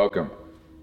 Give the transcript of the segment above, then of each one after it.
Welcome.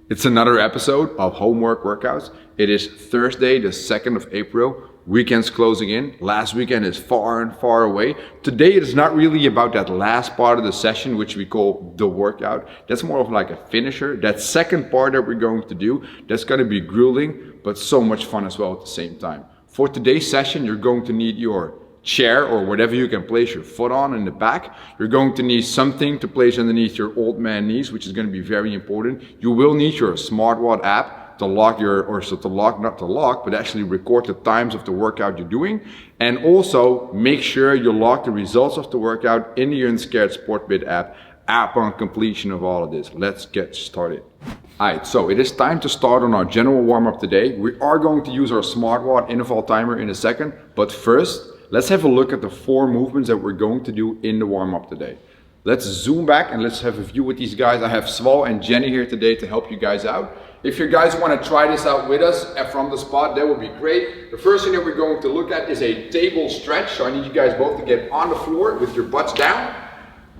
It's another episode of Homework Workouts. It is Thursday, the 2nd of April. Weekend's closing in. Last weekend is far and far away. Today it is not really about that last part of the session, which we call the workout. That's more of like a finisher. That second part that we're going to do, that's going to be grueling, but so much fun as well at the same time. For today's session, you're going to need your chair or whatever you can place your foot on in the back. You're going to need something to place underneath your old man knees, which is going to be very important. You will need your smartwatch app to log not to log, but actually record the times of the workout you're doing. And also make sure you log the results of the workout in the UnScared SportBit app upon completion of all of this. Let's get started. Alright, so it is time to start on our general warm-up today. We are going to use our smartwatch interval timer in a second, but first, let's have a look at the 4 movements that we're going to do in the warm-up today. Let's zoom back and let's have a view with these guys. I have Sval and Jenny here today to help you guys out. If you guys want to try this out with us from the spot, that would be great. The first thing that we're going to look at is a table stretch. So I need you guys both to get on the floor with your butts down.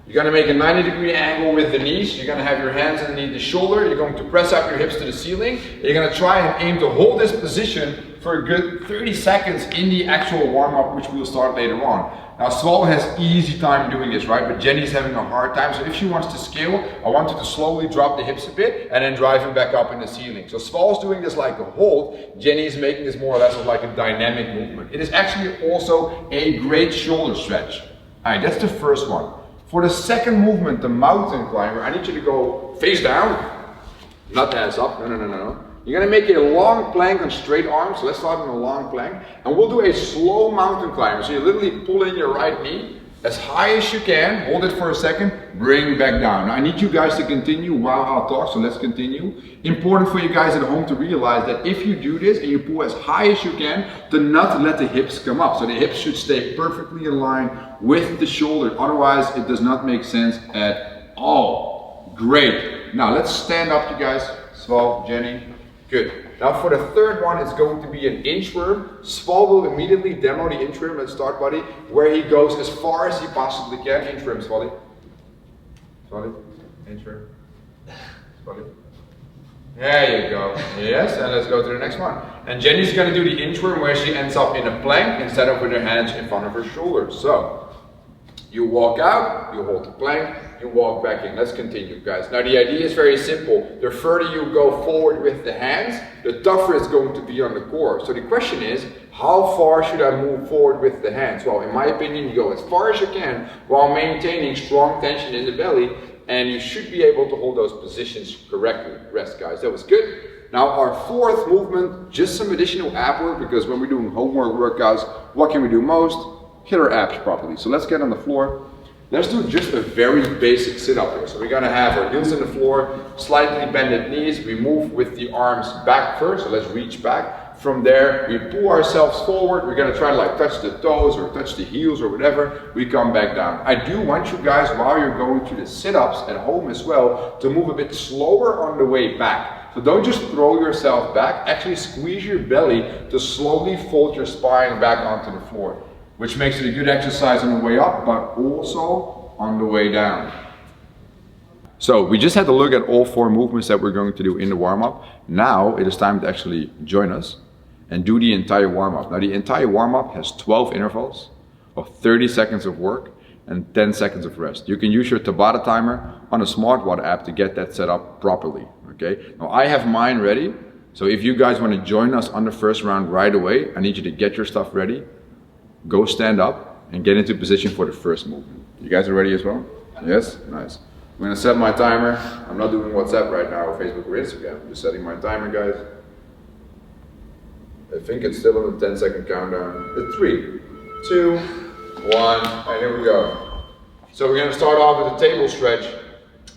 You're going to make a 90-degree angle with the knees. You're going to have your hands underneath the shoulder. You're going to press up your hips to the ceiling. You're going to try and aim to hold this position for a good 30 seconds in the actual warm-up, which we'll start later on. Now, Sval has easy time doing this, right? But Jenny's having a hard time. So if she wants to scale, I want you to slowly drop the hips a bit and then drive him back up in the ceiling. So Sval's doing this like a hold. Jenny's making this more or less of like a dynamic movement. It is actually also a great shoulder stretch. All right, that's the first one. For the second movement, the mountain climber, I need you to go face down, not ass up, no. You're gonna make a long plank on straight arms. So let's start on a long plank. And we'll do a slow mountain climber. So you literally pull in your right knee as high as you can, hold it for a second, bring back down. Now I need you guys to continue while I'll talk, so let's continue. Important for you guys at home to realize that if you do this and you pull as high as you can, to not let the hips come up. So the hips should stay perfectly in line with the shoulder. Otherwise, it does not make sense at all. Great. Now let's stand up, you guys. Sval, Jenny. Good. Now for the third one, it's going to be an inchworm. Sval will immediately demo the inchworm. Let's start, buddy. Where he goes as far as he possibly can. Inchworm, Svali. Svali. Inchworm. Svali. There you go. Yes, and let's go to the next one. And Jenny's going to do the inchworm where she ends up in a plank instead of with her hands in front of her shoulders. So, you walk out, you hold the plank, you walk back in. Let's continue, guys. Now the idea is very simple. The further you go forward with the hands, the tougher it's going to be on the core. So the question is, how far should I move forward with the hands? Well, in my opinion, you go as far as you can while maintaining strong tension in the belly, and you should be able to hold those positions correctly. Rest, guys. That was good. Now our fourth movement, just some additional ab work, because when we're doing homework workouts, what can we do most? Hit our abs properly. So let's get on the floor. Let's do just a very basic sit-up here. So we're gonna have our heels in the floor, slightly bended knees. We move with the arms back first, so let's reach back. From there, we pull ourselves forward. We're gonna try to like touch the toes or touch the heels or whatever. We come back down. I do want you guys, while you're going through the sit-ups at home as well, to move a bit slower on the way back. So don't just throw yourself back, actually squeeze your belly to slowly fold your spine back onto the floor, which makes it a good exercise on the way up, but also on the way down. So we just had to look at all 4 movements that we're going to do in the warm-up. Now it is time to actually join us and do the entire warm-up. Now the entire warm-up has 12 intervals of 30 seconds of work and 10 seconds of rest. You can use your Tabata timer on a smartwatch app to get that set up properly, okay? Now I have mine ready, so if you guys want to join us on the first round right away, I need you to get your stuff ready. Go stand up and get into position for the first movement. You guys are ready as well? Yes? Nice. I'm gonna set my timer. I'm not doing WhatsApp right now or Facebook or Instagram. I'm just setting my timer, guys. I think it's still on the 10-second countdown. It's 3, 2, 1, and here we go. So we're gonna start off with a table stretch.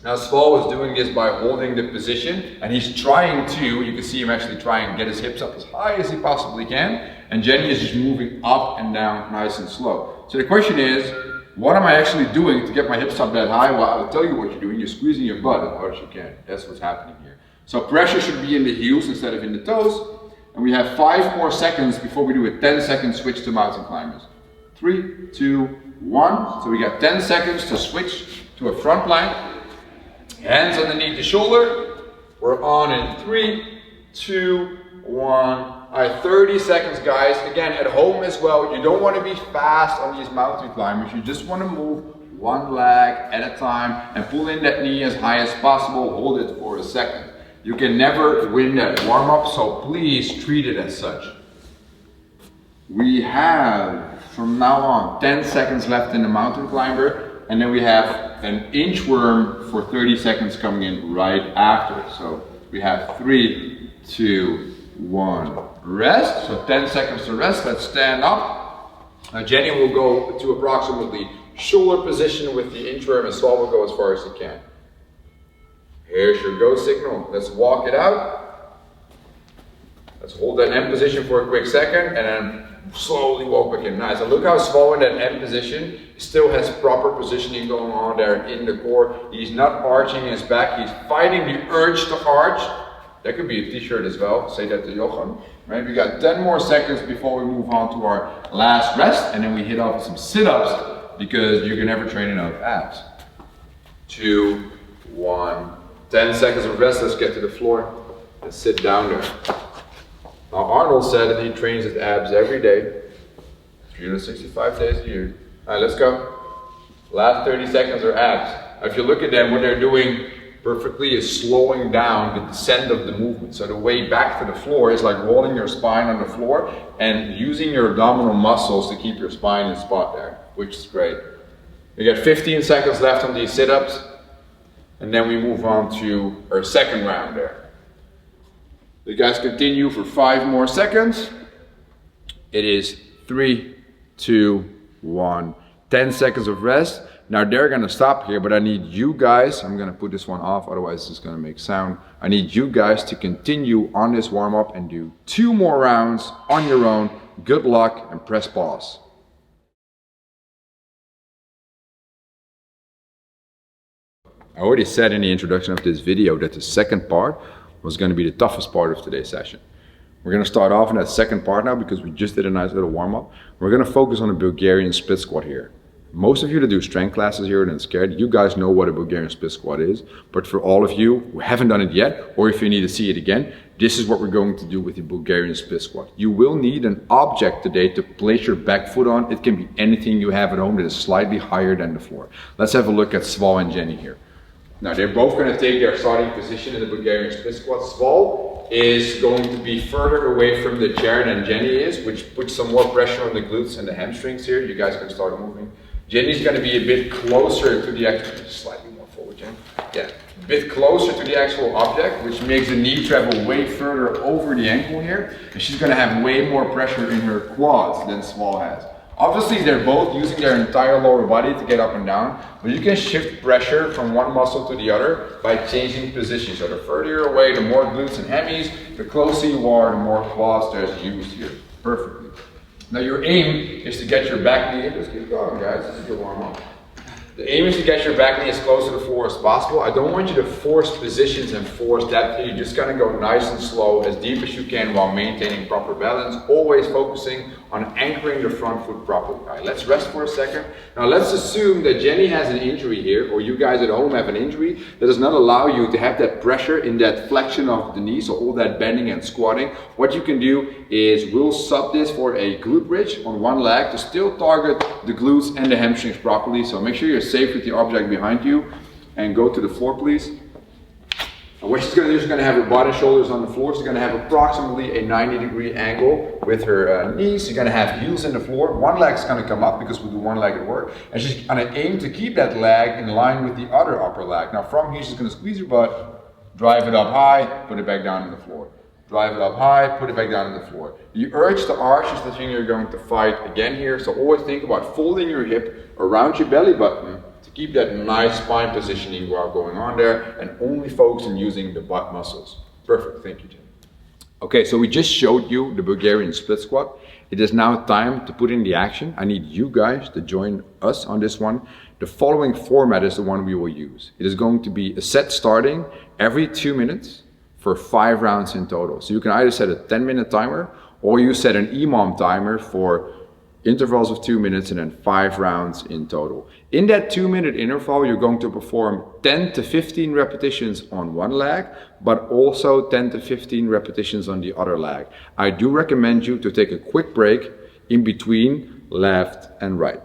Now Sval is doing this by holding the position, and he's trying to, you can see him actually trying to get his hips up as high as he possibly can, and Jenny is just moving up and down nice and slow. So the question is, what am I actually doing to get my hips up that high? Well, I'll tell you what you're doing. You're squeezing your butt as hard as you can. That's what's happening here. So pressure should be in the heels instead of in the toes, and we have 5 more seconds before we do a 10-second switch to mountain climbers. 3, 2, 1. So we got 10 seconds to switch to a front plank. Hands underneath the shoulder, We're on in 3, 2, 1. All right, 30 seconds, guys. Again, at home as well, you don't want to be fast on these mountain climbers. You just want to move one leg at a time and pull in that knee as high as possible. Hold it for a second. You can never win that warm-up, so please treat it as such. We have, from now on, 10 seconds left in the mountain climber, and then we have an inchworm for 30 seconds coming in right after. So we have 3, 2, 1, rest. So 10 seconds to rest. Let's stand up. Now Jenny will go to approximately shoulder position with the inchworm, and Saul will go as far as he can. Here's your go signal. Let's walk it out. Let's hold that end position for a quick second and then slowly walk back in. Nice. And look how Saul in that end position still has proper positioning going on there in the core. He's not arching his back. He's fighting the urge to arch. That could be a t-shirt as well. Say that to Johan. Right? We got 10 more seconds before we move on to our last rest, and then we hit off with some sit-ups because you can never train enough abs. 2, 1. 10 seconds of rest. Let's get to the floor and sit down there. Now Arnold said that he trains his abs every day, 365 days a year. All right, let's go. Last 30 seconds are abs. Now, if you look at them, what they're doing perfectly is slowing down the descent of the movement. So the way back to the floor is like rolling your spine on the floor and using your abdominal muscles to keep your spine in spot there, which is great. We got 15 seconds left on these sit-ups, and then we move on to our second round there. You guys continue for 5 more seconds. It is 3, 2, 1. 10 seconds of rest. Now they're gonna stop here, but I need you guys, I'm gonna put this one off, otherwise it's gonna make sound. I need you guys to continue on this warm-up and do 2 more rounds on your own. Good luck and press pause. I already said in the introduction of this video that the second part was going to be the toughest part of today's session. We're going to start off in that second part now because we just did a nice little warm-up. We're going to focus on the Bulgarian split squat here. Most of you that do strength classes here at UnScared, you guys know what a Bulgarian split squat is, but for all of you who haven't done it yet, or if you need to see it again, this is what we're going to do with the Bulgarian split squat. You will need an object today to place your back foot on. It can be anything you have at home that is slightly higher than the floor. Let's have a look at Sval and Jenny here. Now they're both going to take their starting position in the Bulgarian split squat. Sval is going to be further away from the chair than Jenny is, which puts some more pressure on the glutes and the hamstrings here. You guys can start moving. Jenny's going to be a bit closer to the actual, slightly more forward, Jenny. Yeah, a bit closer to the actual object, which makes the knee travel way further over the ankle here. And she's going to have way more pressure in her quads than Sval has. Obviously, they're both using their entire lower body to get up and down, but you can shift pressure from one muscle to the other by changing position. So the further you're away, the more glutes and hammies, the closer you are, the more quads there's used here. Perfectly. Now your aim is to get your back knee, just keep going guys, this is your warm-up. The aim is to get your back knee as close to the floor as possible. I don't want you to force positions and force depth here. You're just gonna go nice and slow, as deep as you can while maintaining proper balance, always focusing on anchoring the front foot properly. All right, let's rest for a second. Now let's assume that Jenny has an injury here, or you guys at home have an injury that does not allow you to have that pressure in that flexion of the knee, so all that bending and squatting. What you can do is we'll sub this for a glute bridge on one leg to still target the glutes and the hamstrings properly. So make sure you're safe with the object behind you, and go to the floor please. And what she's going to do is she's going to have her butt and shoulders on the floor. She's going to have approximately a 90-degree angle with her knees. She's going to have heels in the floor. One leg's going to come up because we do one leg at work. And she's going to aim to keep that leg in line with the other upper leg. Now from here she's going to squeeze her butt, drive it up high, put it back down on the floor. Drive it up high, put it back down on the floor. The urge to arch is the thing you're going to fight again here. So always think about folding your hip around your belly button to keep that nice spine positioning while going on there, and only focus on using the butt muscles. Perfect, thank you, Jim. Okay, so we just showed you the Bulgarian split squat. It is now time to put in the action. I need you guys to join us on this one. The following format is the one we will use. It is going to be a set starting every 2 minutes for 5 rounds in total. So you can either set a 10-minute timer, or you set an EMOM timer for intervals of 2 minutes, and then 5 rounds in total. In that 2-minute interval, you're going to perform 10 to 15 repetitions on one leg, but also 10 to 15 repetitions on the other leg. I do recommend you to take a quick break in between left and right.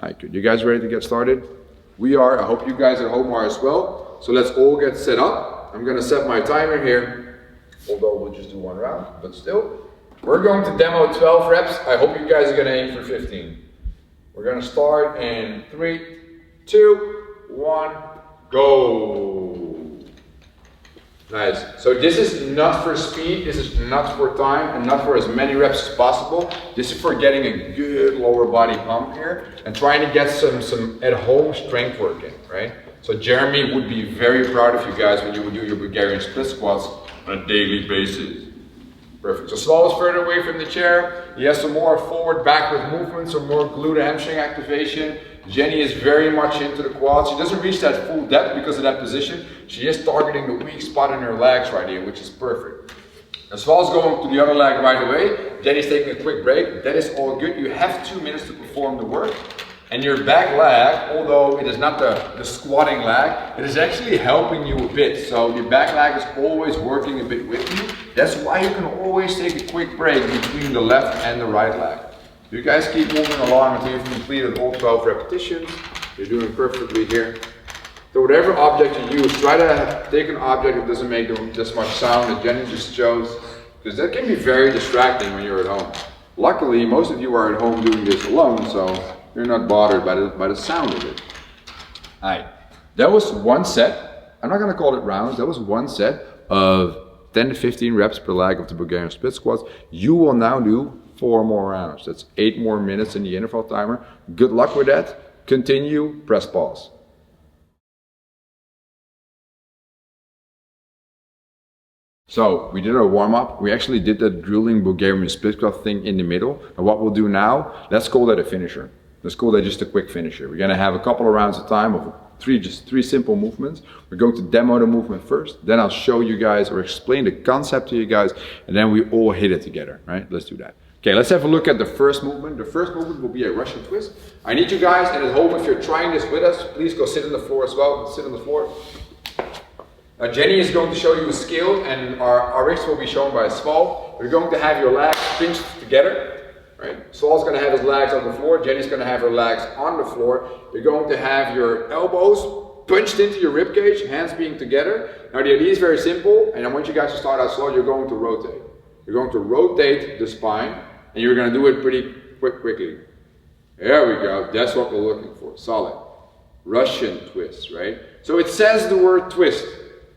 All right, good. You guys ready to get started? We are. I hope you guys at home are as well. So let's all get set up. I'm gonna set my timer here, although we'll just do 1 round, but still. We're going to demo 12 reps. I hope you guys are gonna aim for 15. We're gonna start in 3, 2, 1, go. Nice. So this is not for speed, this is not for time, and not for as many reps as possible. This is for getting a good lower body pump here and trying to get some at-home strength work in, right? So Jeremy would be very proud of you guys when you would do your Bulgarian split squats on a daily basis. Perfect. So Saul is further away from the chair. He has some more forward, backward movements, some more glute hamstring activation. Jenny is very much into the quads. She doesn't reach that full depth because of that position. She is targeting the weak spot in her legs right here, which is perfect. As well as going to the other leg right away. Jenny's taking a quick break. That is all good. You have 2 minutes to perform the work. And your back leg, although it is not the squatting leg, it is actually helping you a bit. So your back leg is always working a bit with you. That's why you can always take a quick break between the left and the right leg. You guys keep moving along until you've completed all 12 repetitions. You're doing perfectly here. So whatever object you use, try to take an object that doesn't make this much sound that Jenny just chose, because that can be very distracting when you're at home. Luckily, most of you are at home doing this alone, so you're not bothered by the sound of it. Alright, that was 1 set. I'm not going to call it rounds. That was 1 set of 10 to 15 reps per leg of the Bulgarian split squats. You will now do 4 more rounds. That's 8 more minutes in the interval timer. Good luck with that. Continue, press pause. So we did our warm-up. We actually did that grueling Bulgarian split squat thing in the middle. And what we'll do now, let's call that a finisher. Let's call that just a quick finisher. We're gonna have a couple of rounds of time of just three simple movements. We're going to demo the movement first, then I'll show you guys or explain the concept to you guys, and then we all hit it together, right? Let's do that. Okay, let's have a look at the first movement. The first movement will be a Russian twist. I need you guys, and at home, if you're trying this with us, please go sit on the floor as well. Sit on the floor. Now Jenny is going to show you a skill, and our RX will be shown by Sval. We're going to have your legs pinched together. Right? Saul's going to have his legs on the floor, Jenny's going to have her legs on the floor. You're going to have your elbows punched into your rib cage, hands being together. Now the idea is very simple, and I want you guys to start out slow. You're going to rotate. You're going to rotate the spine, and you're going to do it pretty quickly. There we go. That's what we're looking for. Solid. Russian twist, right? So it says the word twist.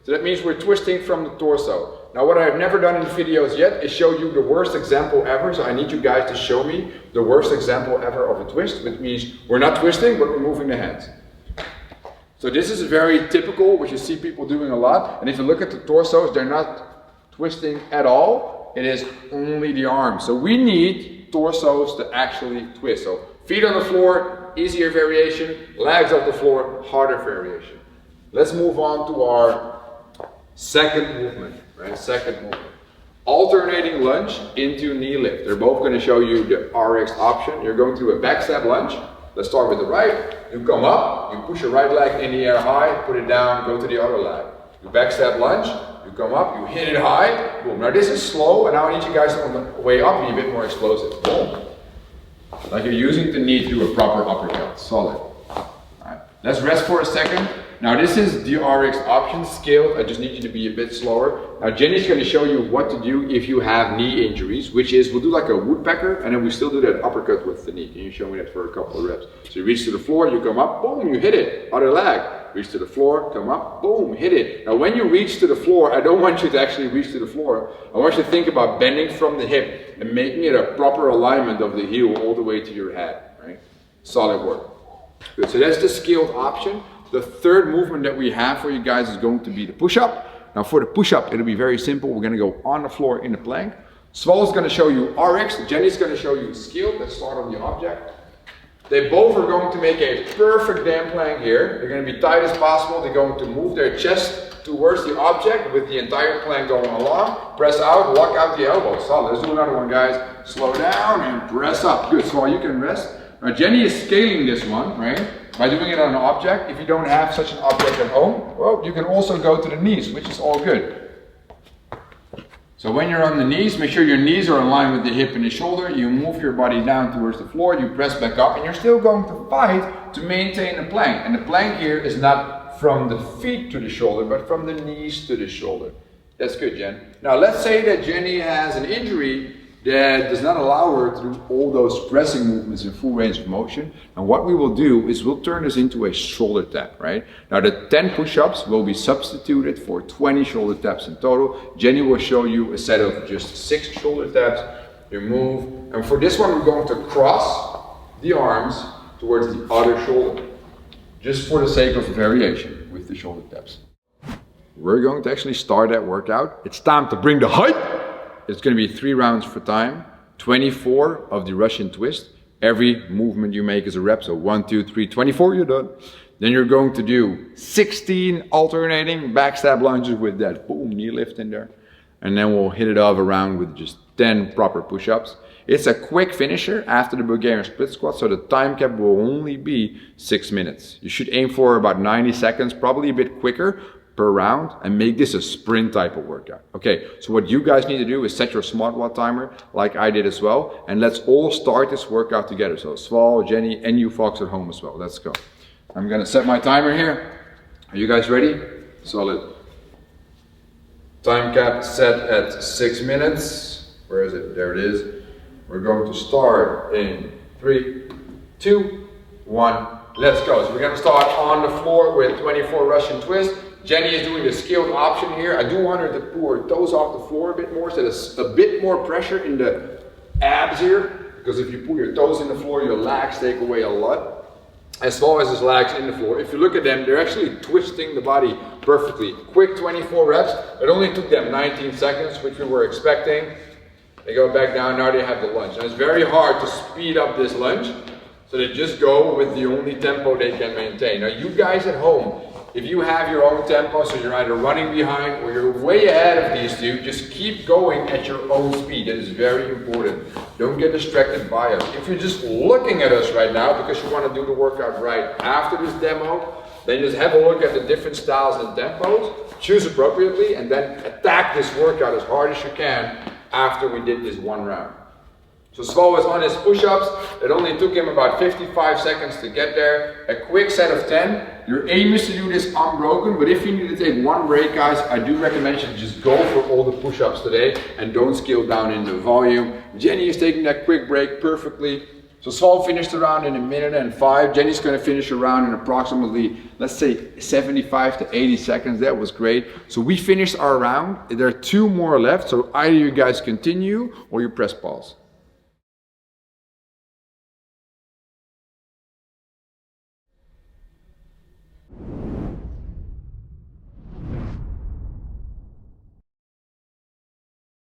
So that means we're twisting from the torso. Now what I've never done in videos yet is show you the worst example ever, so I need you guys to show me the worst example ever of a twist, which means we're not twisting, but we're moving the hands. So this is very typical, which you see people doing a lot, and if you look at the torsos, they're not twisting at all, it is only the arms. So we need torsos to actually twist. So feet on the floor, easier variation, legs off the floor, harder variation. Let's move on to our second movement. Right, second movement. Alternating lunge into knee lift. They're both going to show you the RX option. You're going to do a backstab lunge. Let's start with the right. You come up, you push your right leg in the air high, put it down, go to the other leg. You backstab lunge, you come up, you hit it high, boom. Now this is slow, and now I need you guys on the way up be a bit more explosive. Boom. Like you're using the knee to do a proper uppercut. Solid. Alright. Let's rest for a second. Now this is the RX option scaled. I just need you to be a bit slower. Now Jenny's going to show you what to do if you have knee injuries, which is we'll do like a woodpecker, and then we still do that uppercut with the knee. Can you show me that for a couple of reps? So you reach to the floor, you come up, boom, you hit it. Other leg. Reach to the floor, come up, boom, hit it. Now when you reach to the floor, I don't want you to actually reach to the floor. I want you to think about bending from the hip and making it a proper alignment of the heel all the way to your head. Right? Solid work. Good. So that's the scaled option. The third movement that we have for you guys is going to be the push-up. Now for the push-up, it'll be very simple. We're going to go on the floor in the plank. Sval is going to show you RX. Jenny's going to show you scaled. Let's start on the object. They both are going to make a perfect damn plank here. They're going to be tight as possible. They're going to move their chest towards the object with the entire plank going along. Press out, walk out the elbows. So let's do another one, guys. Slow down and press up. Good. So you can rest. Now Jenny is scaling this one, right? By doing it on an object. If you don't have such an object at home, well, you can also go to the knees, which is all good. So when you're on the knees, make sure your knees are in line with the hip and the shoulder. You move your body down towards the floor, you press back up, and you're still going to fight to maintain the plank. And the plank here is not from the feet to the shoulder, but from the knees to the shoulder. That's good, Jen. Now let's say that Jenny has an injury that does not allow her to do all those pressing movements in full range of motion. And what we will do is we'll turn this into a shoulder tap, right? Now the 10 push-ups will be substituted for 20 shoulder taps in total. Jenny will show you a set of just 6 shoulder taps. You move, and for this one we're going to cross the arms towards the other shoulder, just for the sake of variation with the shoulder taps. We're going to actually start that workout. It's time to bring the height. It's going to be 3 rounds for time, 24 of the Russian twist. Every movement you make is a rep, so 1, 2, 3, 24, you're done. Then you're going to do 16 alternating backstab lunges with that boom knee lift in there. And then we'll hit it off around with just 10 proper push-ups. It's a quick finisher after the Bulgarian Split Squats, so the time cap will only be 6 minutes. You should aim for about 90 seconds, probably a bit quicker per round, and make this a sprint type of workout. Okay, so what you guys need to do is set your smartwatch timer like I did as well, and let's all start this workout together. So Sval, Jenny, and you folks at home as well. Let's go. I'm gonna set my timer here. Are you guys ready? Solid. Time cap set at 6 minutes. Where is it? There it is. We're going to start in 3, 2, 1. Let's go. So we're gonna start on the floor with 24 Russian twists. Jenny is doing the scaled option here. I do want her to pull her toes off the floor a bit more, so there's a bit more pressure in the abs here, because if you pull your toes in the floor, your legs take away a lot. As well as his legs in the floor. If you look at them, they're actually twisting the body perfectly. Quick 24 reps. It only took them 19 seconds, which we were expecting. They go back down, now they have the lunge. And it's very hard to speed up this lunge, so they just go with the only tempo they can maintain. Now you guys at home, if you have your own tempo, so you're either running behind or you're way ahead of these two, just keep going at your own speed. That is very important. Don't get distracted by us. If you're just looking at us right now because you want to do the workout right after this demo, then just have a look at the different styles and tempos, choose appropriately, and then attack this workout as hard as you can after we did this one round. So Sval was on his push-ups. It only took him about 55 seconds to get there. A quick set of 10. Your aim is to do this unbroken, but if you need to take one break, guys, I do recommend you just go for all the push-ups today and don't scale down in the volume. Jenny is taking that quick break perfectly. So Sval finished the round in 1 minute and 5. Jenny's going to finish the round in approximately, let's say, 75 to 80 seconds. That was great. So we finished our round. There are 2 more left, so either you guys continue or you press pause.